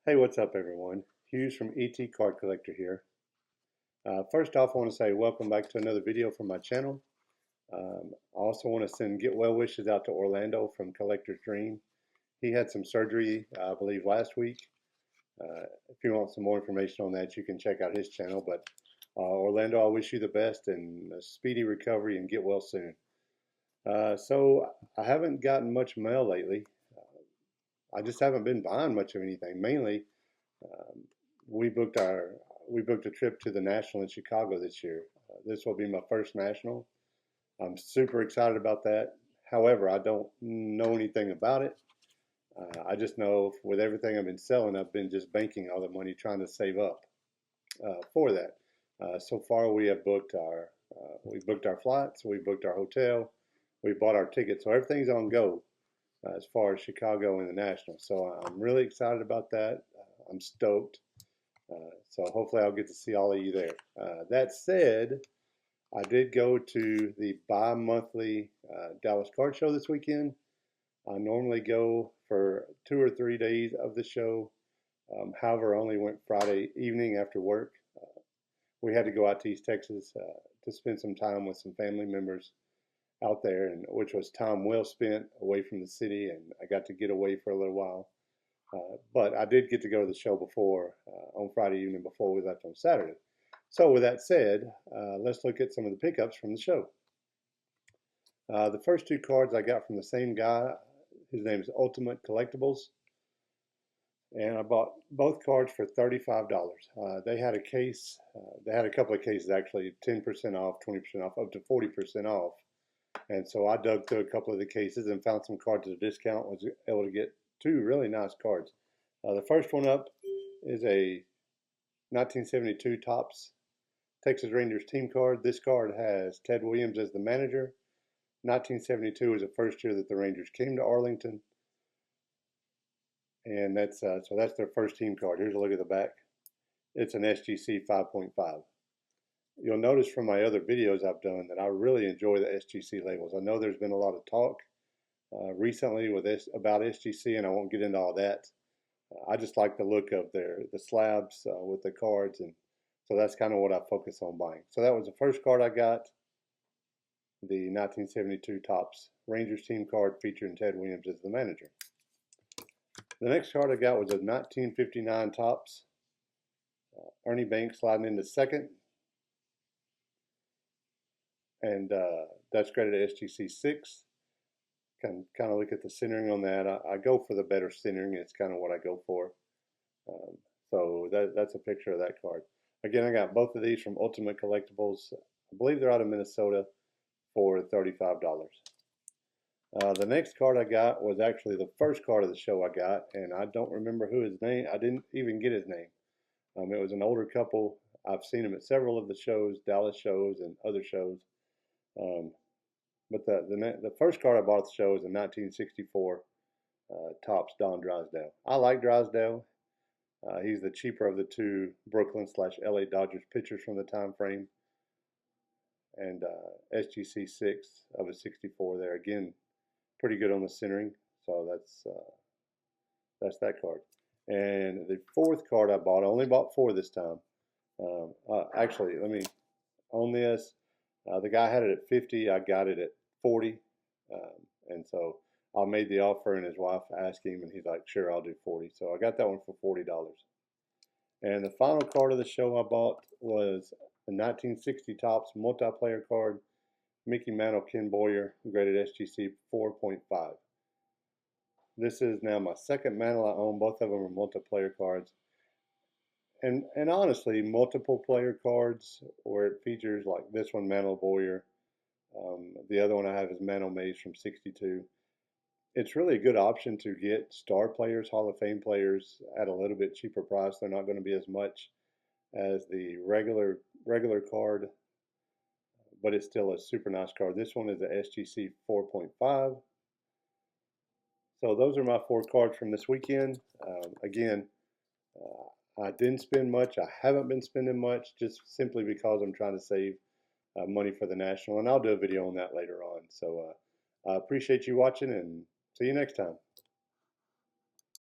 Hey, what's up, everyone? Hughes from ET Card Collector here. First off, I want to say welcome back to another video from my channel. I also want to send get well wishes out to Orlando from Collector's Dream. He had some surgery, I believe, last week. If you want some more information on that, you can check out his channel. But Orlando, I wish you the best and a speedy recovery and get well soon. So I haven't gotten much mail lately. I just haven't been buying much of anything. Mainly, Um, we booked our we booked a trip to the National in Chicago this year. This will be my first National. I'm super excited about that. However, I don't know anything about it. I just know with everything I've been selling, I've been just banking all the money trying to save up for that. So far, we booked our flights, we booked our hotel, we bought our tickets, so everything's on go as far as Chicago and the National. So I'm really excited about that. I'm stoked. So hopefully I'll get to see all of you there. That said, I did go to the bi-monthly Dallas Card Show this weekend. I normally go for 2 or 3 days of the show. However, I only went Friday evening after work. We had to go out to East Texas to spend some time with some family members out there, and which was time well spent away from the city, and I got to get away for a little while. But I did get to go to the show before on Friday evening before we left on Saturday. So with that said, let's look at some of the pickups from the show. The first two cards I got from the same guy. His name is Ultimate Collectibles, and I bought both cards for $35. They had a case. They had a couple of cases actually, 10% off, 20% off, up to 40% off. And so I dug through a couple of the cases and found some cards at a discount. Was able to get two really nice cards. The first one up is a 1972 Topps Texas Rangers team card. This card has Ted Williams as the manager. 1972 was the first year that the Rangers came to Arlington, and that's so that's their first team card. Here's a look at the back. It's an SGC 5.5. You'll notice from my other videos I've done that I really enjoy the SGC labels. I know there's been a lot of talk recently with this about SGC, and I won't get into all that. I just like the look of the slabs with the cards, and so that's kind of what I focus on buying. So that was the first card I got, the 1972 Topps Rangers team card featuring Ted Williams as the manager. The next card I got was a 1959 Topps Ernie Banks sliding into second, and that's graded SGC 6. Kind of look at the centering on that. I go for the better centering. It's kind of what I go for. Um, so that's a picture of that card. Again, I got both of these from Ultimate Collectibles. I believe they're out of Minnesota for $35. The next card I got was actually the first card of the show I got, and I don't remember who his name. I didn't even get his name. It was an older couple. I've seen him at several of the shows, Dallas shows, and other shows. Um, but the first card I bought at the show was a 1964 Topps Don Drysdale. I like Drysdale. He's the cheaper of the two Brooklyn/LA Dodgers pitchers from the time frame, and SGC 6 of a 64 there. Again, pretty good on the centering. So that's that card. And the fourth card I bought, I only bought four this time. Actually, let me on this. The guy had it at 50. I got it at 40, and so I made the offer, and his wife asked him, and he's like, "Sure, I'll do 40." So I got that one for $40. And the final card of the show I bought was a 1960 Topps multiplayer card, Mickey Mantle, Ken Boyer, graded SGC 4.5. This is now my second Mantle I own. Both of them are multiplayer cards. And honestly, multiple player cards where it features like this one, Mantle Boyer. The other one I have is Mantle Mays from 62. It's really a good option to get star players, Hall of Fame players at a little bit cheaper price. They're not going to be as much as the regular card, but it's still a super nice card. This one is a SGC 4.5. So those are my four cards from this weekend. Again, I didn't spend much. I haven't been spending much just simply because I'm trying to save money for the National, and I'll do a video on that later on. So I appreciate you watching, and see you next time.